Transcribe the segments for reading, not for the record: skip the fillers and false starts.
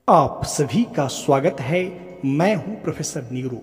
आप सभी का स्वागत है। मैं हूं प्रोफेसर नीरू।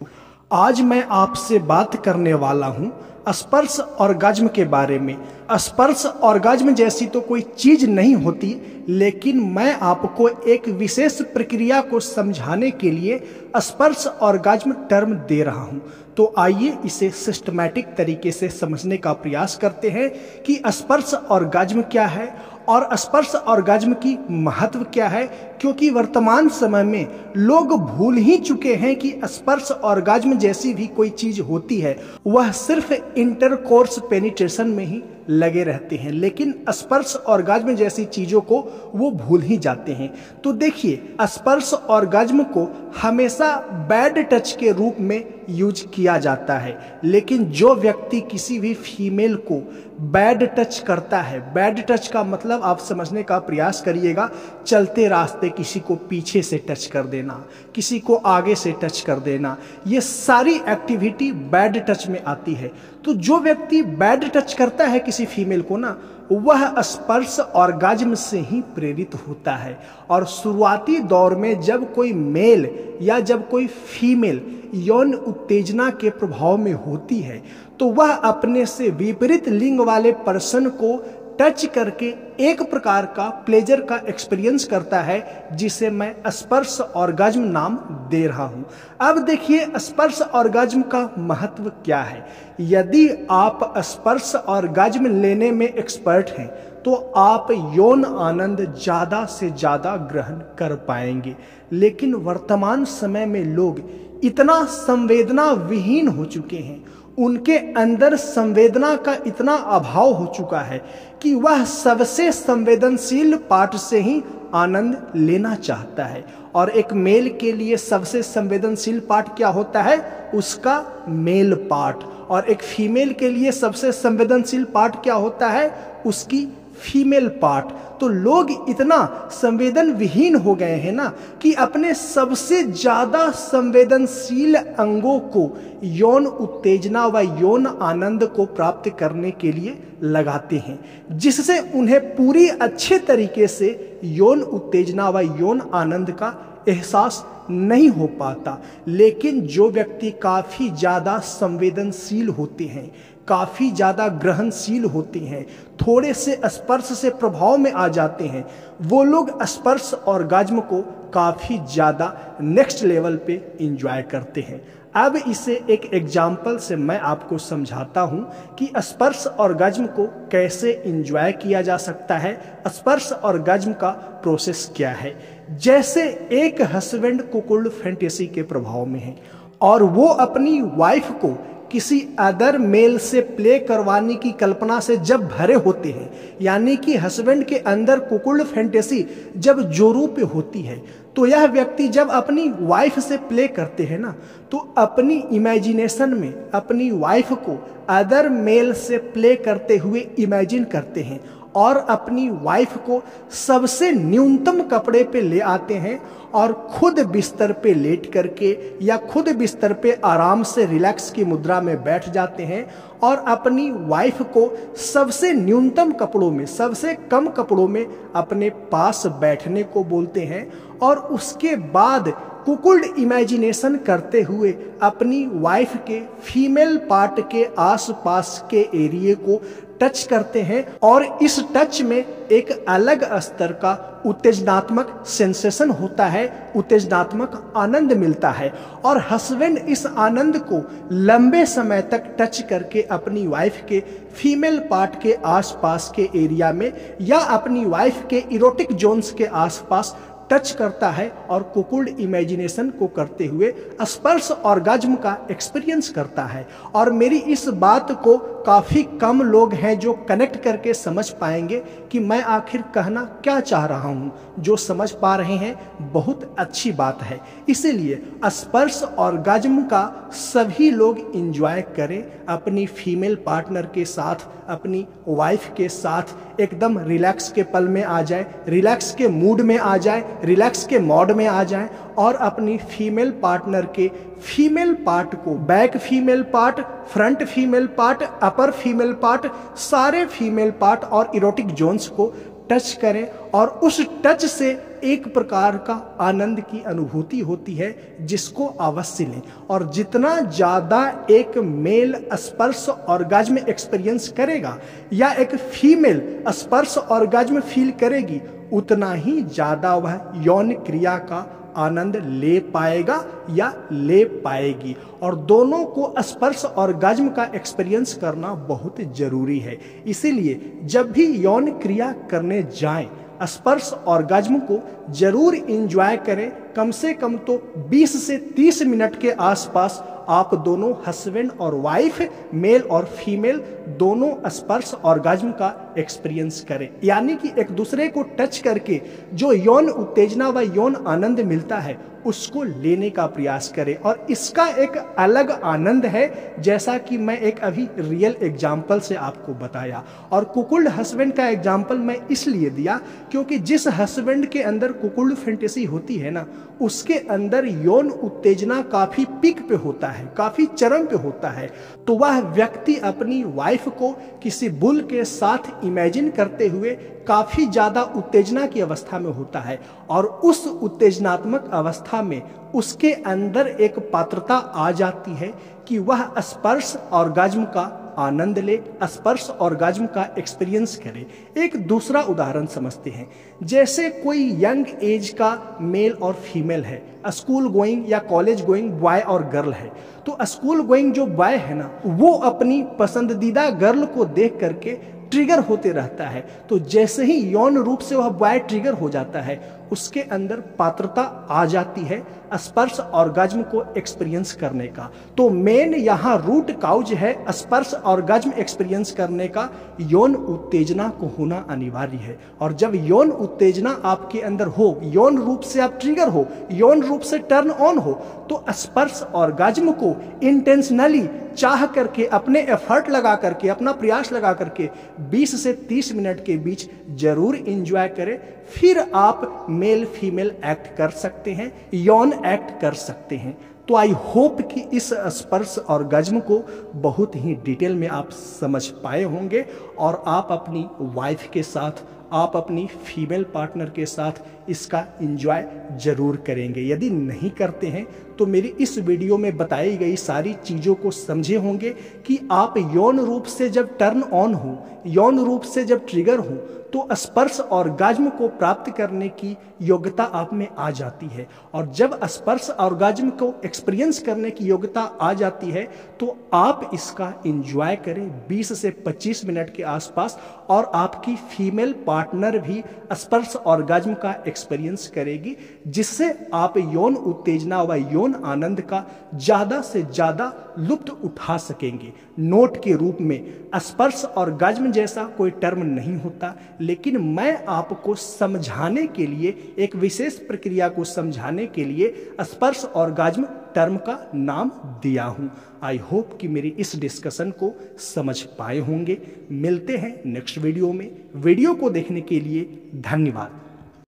आज मैं आपसे बात करने वाला हूं स्पर्श ऑर्गेज्म के बारे में। स्पर्श ऑर्गेज्म जैसी तो कोई चीज नहीं होती, लेकिन मैं आपको एक विशेष प्रक्रिया को समझाने के लिए स्पर्श ऑर्गेज्म टर्म दे रहा हूं। तो आइए इसे सिस्टमैटिक तरीके से समझने का प्रयास करते हैं कि स्पर्श ऑर्गेज्म क्या है और स्पर्श ऑर्गेज्म की महत्व क्या है, क्योंकि वर्तमान समय में लोग भूल ही चुके हैं कि स्पर्श ऑर्गेज्म जैसी भी कोई चीज होती है। वह सिर्फ इंटरकोर्स पेनिट्रेशन में ही लगे रहते हैं, लेकिन स्पर्श ऑर्गेज्म जैसी चीजों को वो भूल ही जाते हैं। तो देखिए, स्पर्श ऑर्गेज्म को हमेशा बैड टच के रूप में यूज किया जाता है, लेकिन जो व्यक्ति किसी भी फीमेल को बैड टच करता है, बैड टच का मतलब आप समझने का प्रयास करिएगा, चलते रास्ते किसी को पीछे से टच कर देना, किसी को आगे से टच कर देना, ये सारी एक्टिविटी बैड टच में आती है। तो जो व्यक्ति बैड टच करता है किसी फीमेल को ना, वह स्पर्श ऑर्गेज्म से ही प्रेरित होता है। और शुरुआती दौर में जब कोई मेल या जब कोई फीमेल यौन उत्तेजना के प्रभाव में होती है, तो वह अपने से विपरीत लिंग वाले पर्सन को टच करके एक प्रकार का प्लेजर का एक्सपीरियंस करता है, जिसे मैं स्पर्श ऑर्गेज्म नाम दे रहा हूं। अब देखिए, स्पर्श ऑर्गेज्म का महत्व क्या है। यदि आप स्पर्श ऑर्गेज्म लेने में एक्सपर्ट हैं, तो आप यौन आनंद ज्यादा से ज्यादा ग्रहण कर पाएंगे। लेकिन वर्तमान समय में लोग इतना संवेदना विहीन हो चुके हैं, उनके अंदर संवेदना का इतना अभाव हो चुका है कि वह सबसे संवेदनशील पार्ट से ही आनंद लेना चाहता है। और एक मेल के लिए सबसे संवेदनशील पार्ट क्या होता है? उसका मेल पार्ट। और एक फीमेल के लिए सबसे संवेदनशील पार्ट क्या होता है? उसकी फीमेल पार्ट। तो लोग इतना संवेदन विहीन हो गए हैं ना, कि अपने सबसे ज्यादा संवेदनशील अंगों को यौन उत्तेजना व यौन आनंद को प्राप्त करने के लिए लगाते हैं, जिससे उन्हें पूरी अच्छे तरीके से यौन उत्तेजना व यौन आनंद का एहसास नहीं हो पाता। लेकिन जो व्यक्ति काफी ज्यादा संवेदनशील होते हैं, काफी ज्यादा ग्रहणशील होते हैं, थोड़े से स्पर्श से प्रभाव में आ जाते हैं, वो लोग स्पर्श ऑर्गेज्म को काफी ज्यादा नेक्स्ट लेवल पे एंजॉय करते हैं। अब इसे एक एग्जाम्पल से मैं आपको समझाता हूं कि स्पर्श ऑर्गेज्म को कैसे एंजॉय किया जा सकता है, स्पर्श ऑर्गेज्म का प्रोसेस क्या है। जैसे एक हस्बैंड कुकुल्ड फैंटेसी के प्रभाव में है और वो अपनी वाइफ को किसी अदर मेल से प्ले करवाने की कल्पना से जब भरे होते हैं, यानी कि हस्बैंड के अंदर कुकुल्ड फैंटेसी जब जोरों पे होती है, तो यह व्यक्ति जब अपनी वाइफ से प्ले करते हैं ना, तो अपनी इमेजिनेशन में अपनी वाइफ को अदर मेल से प्ले करते हुए इमेजिन करते हैं और अपनी वाइफ को सबसे न्यूनतम कपड़े पे ले आते हैं और खुद बिस्तर पे लेट करके या खुद बिस्तर पे आराम से रिलैक्स की मुद्रा में बैठ जाते हैं और अपनी वाइफ को सबसे न्यूनतम कपड़ों में, सबसे कम कपड़ों में अपने पास बैठने को बोलते हैं। और उसके बाद कुकुल्ड इमेजिनेशन करते हुए अपनी वाइफ के फीमेल पार्ट के आसपास के एरिया को टच करते हैं और इस टच में एक अलग स्तर का उत्तेजनात्मक सेंसेशन होता है, उत्तेजनात्मक आनंद मिलता है। और हस्बैंड इस आनंद को लंबे समय तक टच करके अपनी वाइफ के फीमेल पार्ट के आसपास के एरिया में या अपनी वाइफ के इरोटिक जोन्स के आसपास टच करता है और कुकुल्ड इमेजिनेशन को करते हुए स्पर्श ऑर्गेज्म का एक्सपीरियंस करता है। और मेरी इस बात को काफी कम लोग हैं जो कनेक्ट करके समझ पाएंगे कि मैं आखिर कहना क्या चाह रहा हूं। जो समझ पा रहे हैं, बहुत अच्छी बात है। इसीलिए स्पर्श ऑर्गेज्म का सभी लोग एंजॉय करें, अपनी फीमेल पार्टनर के साथ, अपनी वाइफ के साथ एकदम रिलैक्स के पल में आ जाए, रिलैक्स के मूड में आ जाए, रिलैक्स के मोड में आ जाए और अपनी फीमेल पार्टनर के फीमेल पार्ट को, back female part, front female part, upper female part, सारे फीमेल पार्ट और इरोटिक जोन्स को टच करें और उस टच से एक प्रकार का आनंद की अनुभूति होती है जिसको अवश्य लें। और जितना ज़्यादा एक मेल स्पर्श ऑर्गेज्म एक्सपीरियंस करेगा या एक फीमेल स्पर्श ऑर्गेज्म फील करेगी, उतना ही ज़्यादा वह यौन क्रिया का आनंद ले पाएगा या ले पाएगी। और दोनों को स्पर्श ऑर्गेज्म का एक्सपीरियंस करना बहुत जरूरी है। इसीलिए जब भी यौन क्रिया करने जाएं, स्पर्श ऑर्गेज्म को जरूर एंजॉय करें। कम से कम तो 20 से 30 मिनट के आसपास आप दोनों हस्बैंड और वाइफ, मेल और फीमेल दोनों स्पर्श ऑर्गेज्म का एक्सपीरियंस करें। यानी कि एक दूसरे को टच करके जो यौन उत्तेजना व यौन आनंद मिलता है उसको लेने का प्रयास करें। और इसका एक अलग आनंद है, जैसा कि मैं एक अभी रियल एग्जाम्पल से आपको बताया। और कुकुल्ड हस्बैंड का एग्जाम्पल मैं इसलिए दिया क्योंकि जिस हस्बैंड के अंदर कुकुल्ड फैंटेसी होती है ना, उसके अंदर यौन उत्तेजना काफी पीक पे होता है, काफी चरम पे होता है। तो वह व्यक्ति अपनी वाइफ को किसी बुल के साथ इमेजिन करते हुए काफी ज्यादा उत्तेजना की अवस्था में होता है। और उस उत्तेजनात्मक अवस्था में उसके अंदर एक पात्रता आ जाती है कि वह स्पर्श ऑर्गेज्म का आनंद ले, स्पर्श ऑर्गेज्म का एक्सपीरियंस करे। एक दूसरा उदाहरण समझते हैं। जैसे कोई यंग एज का मेल और फीमेल है, स्कूल गोइंग या कॉलेज गोइंग बॉय और गर्ल है। तो स्कूल गोइंग जो बॉय है ना, वो अपनी पसंदीदा गर्ल को देख करके ट्रिगर होते रहता है। तो जैसे ही यौन रूप से वह बॉय ट्रिगर हो जाता है, उसके अंदर पात्रता आ जाती है स्पर्श ऑर्गेज्म को एक्सपीरियंस करने का। तो मेन यहाँ रूट काउज है स्पर्श ऑर्गेज्म एक्सपीरियंस करने का, यौन उत्तेजना को होना अनिवार्य है। और जब यौन उत्तेजना आपके अंदर हो, यौन रूप से आप ट्रिगर हो, यौन रूप से टर्न ऑन हो, तो स्पर्श ऑर्गेज्म को इंटेंशनली चाह करके, अपने एफर्ट लगा करके, अपना प्रयास लगा करके 20 से 30 मिनट के बीच जरूर एंजॉय करें। फिर आप मेल फीमेल एक्ट कर सकते हैं, यौन एक्ट कर सकते हैं। तो आई होप कि इस स्पर्श ऑर्गेज्म को बहुत ही डिटेल में आप समझ पाए होंगे और आप अपनी वाइफ के साथ, आप अपनी फीमेल पार्टनर के साथ इसका एंजॉय जरूर करेंगे। यदि नहीं करते हैं तो मेरी इस वीडियो में बताई गई सारी चीज़ों को समझे होंगे कि आप यौन रूप से जब टर्न ऑन हो, यौन रूप से जब ट्रिगर हो, तो स्पर्श ऑर्गेज्म को प्राप्त करने की योग्यता आप में आ जाती है। और जब स्पर्श ऑर्गेज्म को एक्सपीरियंस करने की योग्यता आ जाती है तो आप इसका एंजॉय करें 20 से 25 मिनट के आसपास, और आपकी फीमेल पार्टनर भी स्पर्श ऑर्गेज्म का एक्सपीरियंस करेगी, जिससे आप यौन उत्तेजना व यौन आनंद का ज़्यादा से ज़्यादा लुत्फ उठा सकेंगे। नोट के रूप में, स्पर्श ऑर्गेज्म जैसा कोई टर्म नहीं होता, लेकिन मैं आपको समझाने के लिए, एक विशेष प्रक्रिया को समझाने के लिए स्पर्श ऑर्गेज्म टर्म का नाम दिया हूं। आई होप कि मेरी इस डिस्कशन को समझ पाए होंगे। मिलते हैं नेक्स्ट वीडियो में। वीडियो को देखने के लिए धन्यवाद।